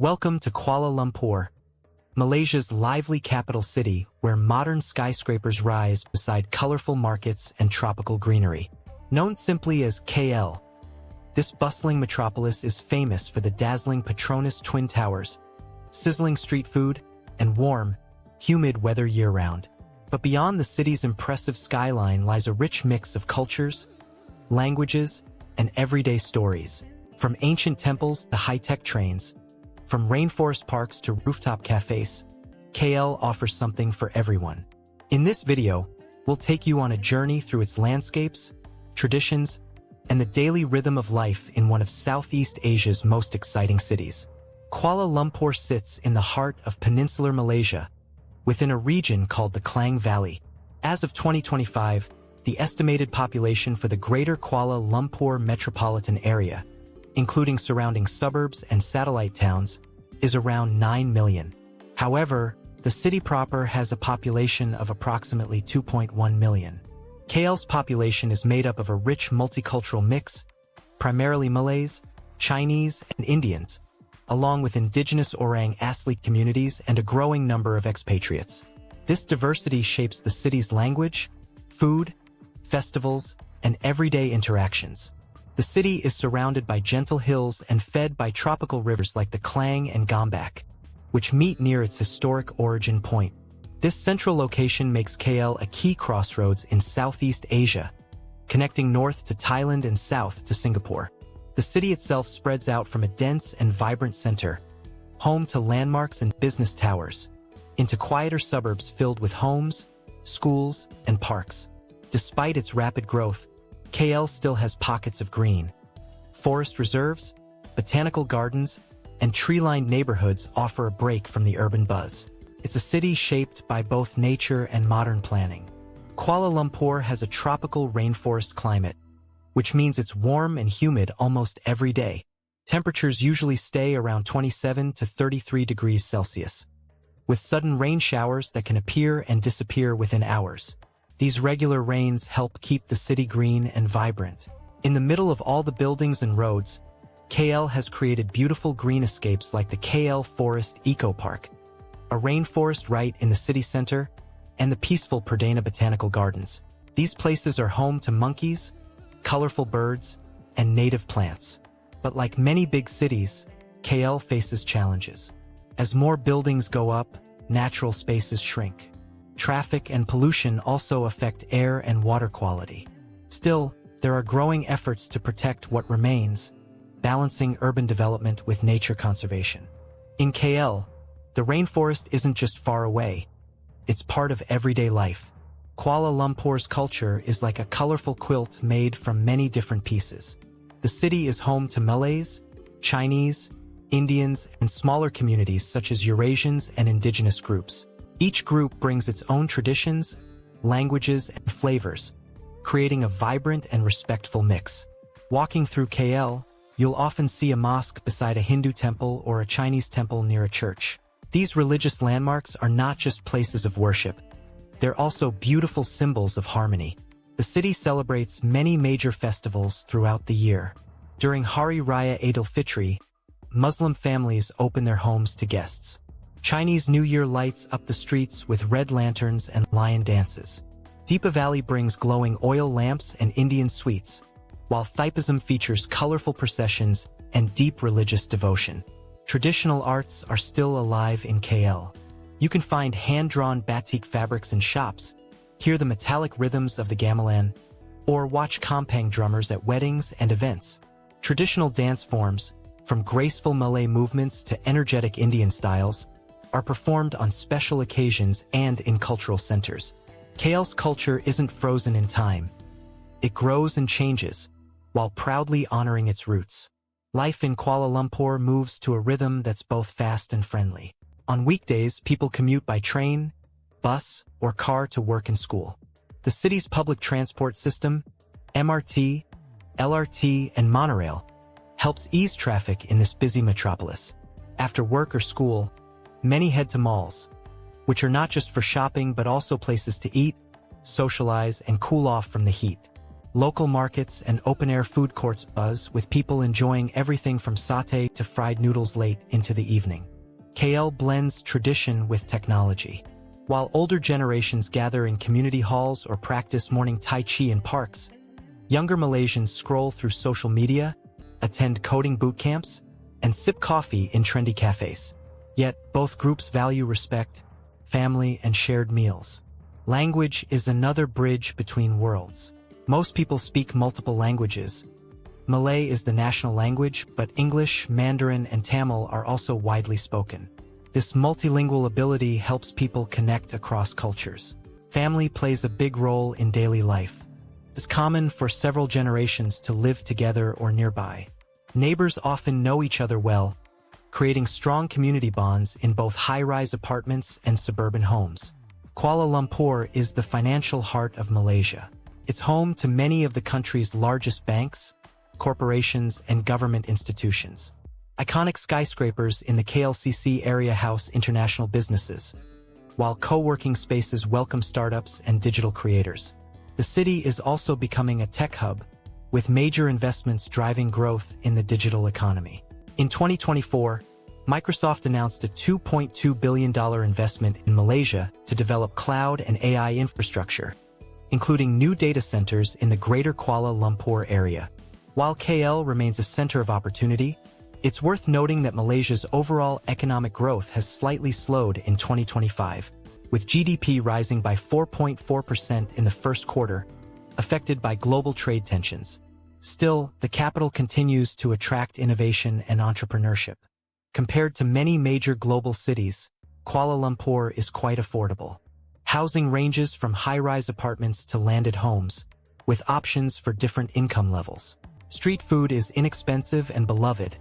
Welcome to Kuala Lumpur, Malaysia's lively capital city where modern skyscrapers rise beside colorful markets and tropical greenery. Known simply as KL, this bustling metropolis is famous for the dazzling Petronas Twin Towers, sizzling street food, and warm, humid weather year-round. But beyond the city's impressive skyline lies a rich mix of cultures, languages, and everyday stories. From ancient temples to high-tech trains, from rainforest parks to rooftop cafes, KL offers something for everyone. In this video, we'll take you on a journey through its landscapes, traditions, and the daily rhythm of life in one of Southeast Asia's most exciting cities. Kuala Lumpur sits in the heart of peninsular Malaysia, within a region called the Klang Valley. As of 2025, the estimated population for the Greater Kuala Lumpur metropolitan area, including surrounding suburbs and satellite towns, is around 9 million. However, the city proper has a population of approximately 2.1 million. KL's population is made up of a rich multicultural mix, primarily Malays, Chinese, and Indians, along with indigenous Orang Asli communities and a growing number of expatriates. This diversity shapes the city's language, food, festivals, and everyday interactions. The city is surrounded by gentle hills and fed by tropical rivers like the Klang and Gombak, which meet near its historic origin point. This central location makes KL a key crossroads in Southeast Asia, connecting north to Thailand and south to Singapore. The city itself spreads out from a dense and vibrant center, home to landmarks and business towers, into quieter suburbs filled with homes, schools, and parks. Despite its rapid growth, KL still has pockets of green. Forest reserves, botanical gardens, and tree-lined neighborhoods offer a break from the urban buzz. It's a city shaped by both nature and modern planning. Kuala Lumpur has a tropical rainforest climate, which means it's warm and humid almost every day. Temperatures usually stay around 27 to 33 degrees Celsius, with sudden rain showers that can appear and disappear within hours. These regular rains help keep the city green and vibrant. In the middle of all the buildings and roads, KL has created beautiful green escapes like the KL Forest Eco Park, a rainforest right in the city center, and the peaceful Perdana Botanical Gardens. These places are home to monkeys, colorful birds, and native plants. But like many big cities, KL faces challenges. As more buildings go up, natural spaces shrink. Traffic and pollution also affect air and water quality. Still, there are growing efforts to protect what remains, balancing urban development with nature conservation. In KL, the rainforest isn't just far away, it's part of everyday life. Kuala Lumpur's culture is like a colorful quilt made from many different pieces. The city is home to Malays, Chinese, Indians, and smaller communities such as Eurasians and indigenous groups. Each group brings its own traditions, languages, and flavors, creating a vibrant and respectful mix. Walking through KL, you'll often see a mosque beside a Hindu temple or a Chinese temple near a church. These religious landmarks are not just places of worship, they're also beautiful symbols of harmony. The city celebrates many major festivals throughout the year. During Hari Raya Eid al-Fitr, Muslim families open their homes to guests. Chinese New Year lights up the streets with red lanterns and lion dances. Deepavali brings glowing oil lamps and Indian sweets, while Thaipusam features colorful processions and deep religious devotion. Traditional arts are still alive in KL. You can find hand-drawn batik fabrics in shops, hear the metallic rhythms of the gamelan, or watch kompang drummers at weddings and events. Traditional dance forms, from graceful Malay movements to energetic Indian styles, are performed on special occasions and in cultural centers. KL's culture isn't frozen in time. It grows and changes, while proudly honoring its roots. Life in Kuala Lumpur moves to a rhythm that's both fast and friendly. On weekdays, people commute by train, bus, or car to work and school. The city's public transport system, MRT, LRT, and monorail, helps ease traffic in this busy metropolis. After work or school, many head to malls, which are not just for shopping but also places to eat, socialize, and cool off from the heat. Local markets and open-air food courts buzz, with people enjoying everything from satay to fried noodles late into the evening. KL blends tradition with technology. While older generations gather in community halls or practice morning Tai Chi in parks, younger Malaysians scroll through social media, attend coding boot camps, and sip coffee in trendy cafes. Yet, both groups value respect, family, and shared meals. Language is another bridge between worlds. Most people speak multiple languages. Malay is the national language, but English, Mandarin, and Tamil are also widely spoken. This multilingual ability helps people connect across cultures. Family plays a big role in daily life. It's common for several generations to live together or nearby. Neighbors often know each other well, creating strong community bonds in both high-rise apartments and suburban homes. Kuala Lumpur is the financial heart of Malaysia. It's home to many of the country's largest banks, corporations, and government institutions. Iconic skyscrapers in the KLCC area house international businesses, while co-working spaces welcome startups and digital creators. The city is also becoming a tech hub, with major investments driving growth in the digital economy. In 2024, Microsoft announced a $2.2 billion investment in Malaysia to develop cloud and AI infrastructure, including new data centers in the greater Kuala Lumpur area. While KL remains a center of opportunity, it's worth noting that Malaysia's overall economic growth has slightly slowed in 2025, with GDP rising by 4.4% in the first quarter, affected by global trade tensions. Still, the capital continues to attract innovation and entrepreneurship. Compared to many major global cities, Kuala Lumpur is quite affordable. Housing ranges from high-rise apartments to landed homes, with options for different income levels. Street food is inexpensive and beloved,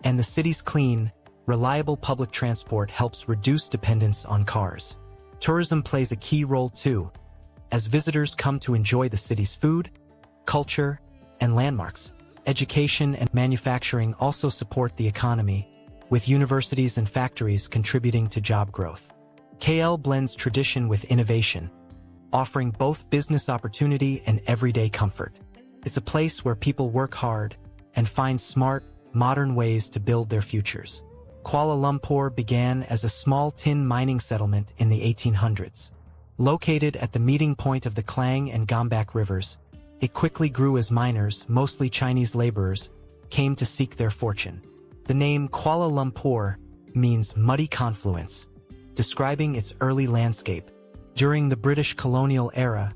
and the city's clean, reliable public transport helps reduce dependence on cars. Tourism plays a key role too, as visitors come to enjoy the city's food, culture, and landmarks. Education and manufacturing also support the economy, with universities and factories contributing to job growth. KL blends tradition with innovation, offering both business opportunity and everyday comfort. It's a place where people work hard and find smart, modern ways to build their futures. Kuala Lumpur began as a small tin mining settlement in the 1800s. Located at the meeting point of the Klang and Gombak rivers, it quickly grew as miners, mostly Chinese laborers, came to seek their fortune. The name Kuala Lumpur means muddy confluence, describing its early landscape. During the British colonial era,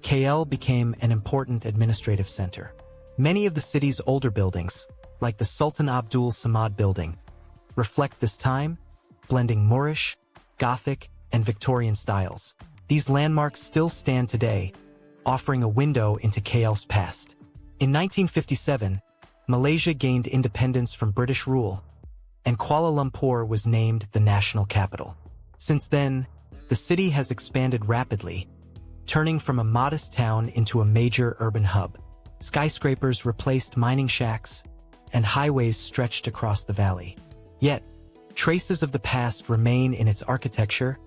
KL became an important administrative center. Many of the city's older buildings, like the Sultan Abdul Samad building, reflect this time, blending Moorish, Gothic, and Victorian styles. These landmarks still stand today, offering a window into KL's past. In 1957, Malaysia gained independence from British rule, and Kuala Lumpur was named the national capital. Since then, the city has expanded rapidly, turning from a modest town into a major urban hub. Skyscrapers replaced mining shacks, and highways stretched across the valley. Yet, traces of the past remain in its architecture,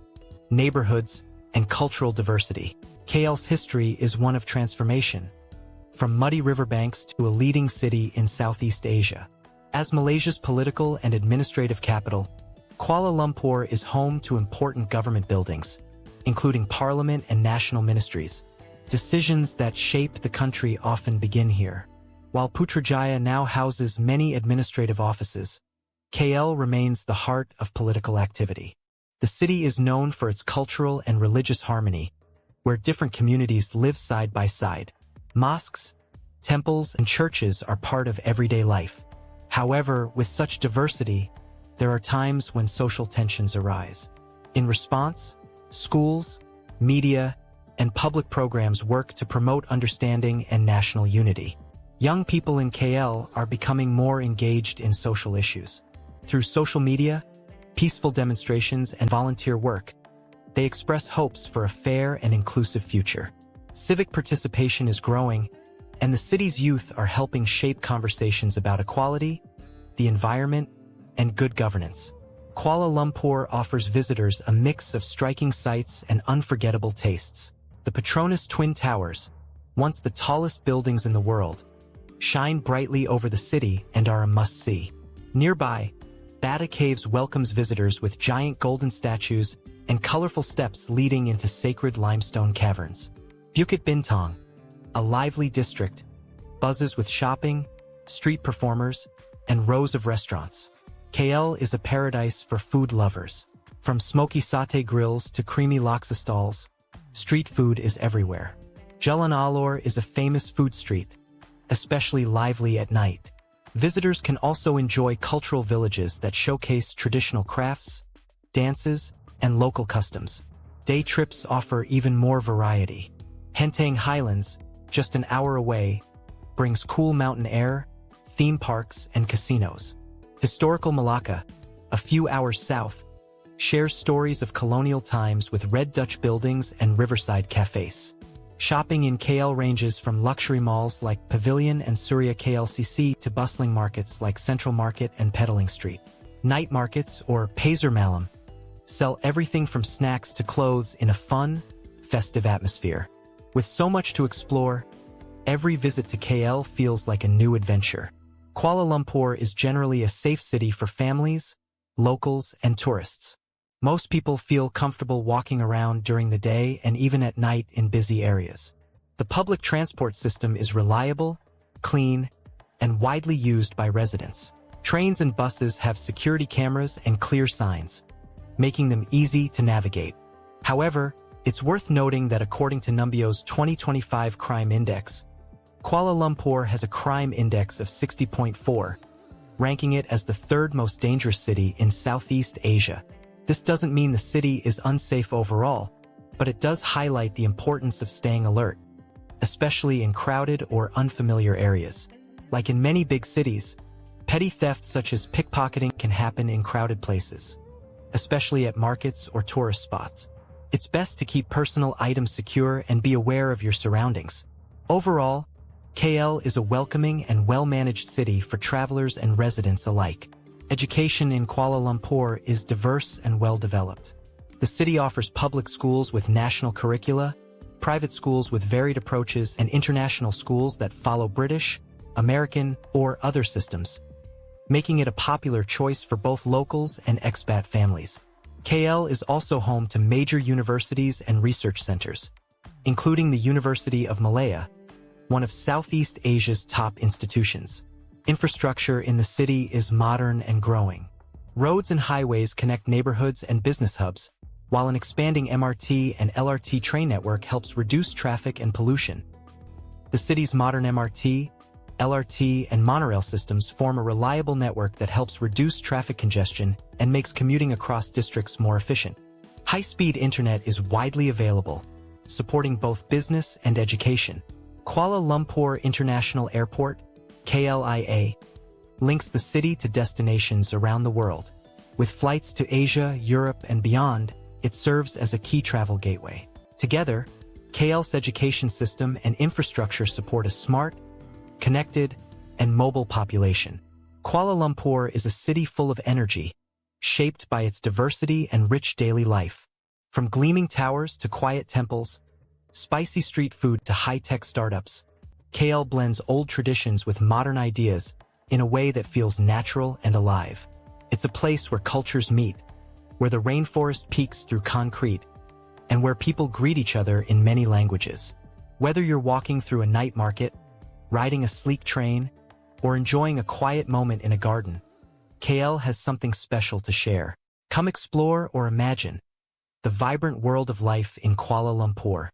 neighborhoods, and cultural diversity. KL's history is one of transformation, from muddy riverbanks to a leading city in Southeast Asia. As Malaysia's political and administrative capital, Kuala Lumpur is home to important government buildings, including parliament and national ministries. Decisions that shape the country often begin here. While Putrajaya now houses many administrative offices, KL remains the heart of political activity. The city is known for its cultural and religious harmony, where different communities live side by side. Mosques, temples, and churches are part of everyday life. However, with such diversity, there are times when social tensions arise. In response, schools, media, and public programs work to promote understanding and national unity. Young people in KL are becoming more engaged in social issues. Through social media, peaceful demonstrations, and volunteer work, they express hopes for a fair and inclusive future. Civic participation is growing, and the city's youth are helping shape conversations about equality, the environment, and good governance. Kuala Lumpur offers visitors a mix of striking sights and unforgettable tastes. The Petronas Twin Towers, once the tallest buildings in the world, shine brightly over the city and are a must-see. Nearby, Batu Caves welcomes visitors with giant golden statues and colorful steps leading into sacred limestone caverns. Bukit Bintang, a lively district, buzzes with shopping, street performers, and rows of restaurants. KL is a paradise for food lovers. From smoky satay grills to creamy laksa stalls, street food is everywhere. Jalan Alor is a famous food street, especially lively at night. Visitors can also enjoy cultural villages that showcase traditional crafts, dances, and local customs. Day trips offer even more variety. Hentang Highlands, just an hour away, brings cool mountain air, theme parks, and casinos. Historical Malacca, a few hours south, shares stories of colonial times with red Dutch buildings and riverside cafes. Shopping in KL ranges from luxury malls like Pavilion and Surya KLCC to bustling markets like Central Market and Petaling Street. Night markets, or Pasar Malam, sell everything from snacks to clothes in a fun, festive atmosphere. With so much to explore, every visit to KL feels like a new adventure. Kuala Lumpur is generally a safe city for families, locals, and tourists. Most people feel comfortable walking around during the day and even at night in busy areas. The public transport system is reliable, clean, and widely used by residents. Trains and buses have security cameras and clear signs, making them easy to navigate. However, it's worth noting that according to Numbio's 2025 Crime Index, Kuala Lumpur has a crime index of 60.4, ranking it as the third most dangerous city in Southeast Asia. This doesn't mean the city is unsafe overall, but it does highlight the importance of staying alert, especially in crowded or unfamiliar areas. Like in many big cities, petty theft such as pickpocketing can happen in crowded places, especially at markets or tourist spots. It's best to keep personal items secure and be aware of your surroundings. Overall, KL is a welcoming and well-managed city for travelers and residents alike. Education in Kuala Lumpur is diverse and well-developed. The city offers public schools with national curricula, private schools with varied approaches, and international schools that follow British, American, or other systems, making it a popular choice for both locals and expat families. KL is also home to major universities and research centers, including the University of Malaya, one of Southeast Asia's top institutions. Infrastructure in the city is modern and growing. Roads and highways connect neighborhoods and business hubs, while an expanding MRT and LRT train network helps reduce traffic and pollution. The city's modern MRT, LRT, and monorail systems form a reliable network that helps reduce traffic congestion and makes commuting across districts more efficient. High-speed internet is widely available, supporting both business and education. Kuala Lumpur International Airport, KLIA, links the city to destinations around the world. With flights to Asia, Europe, and beyond, it serves as a key travel gateway. Together, KL's education system and infrastructure support a smart, connected, and mobile population. Kuala Lumpur is a city full of energy, shaped by its diversity and rich daily life. From gleaming towers to quiet temples, spicy street food to high-tech startups, KL blends old traditions with modern ideas in a way that feels natural and alive. It's a place where cultures meet, where the rainforest peeks through concrete, and where people greet each other in many languages. Whether you're walking through a night market, riding a sleek train, or enjoying a quiet moment in a garden, KL has something special to share. Come explore or imagine the vibrant world of life in Kuala Lumpur.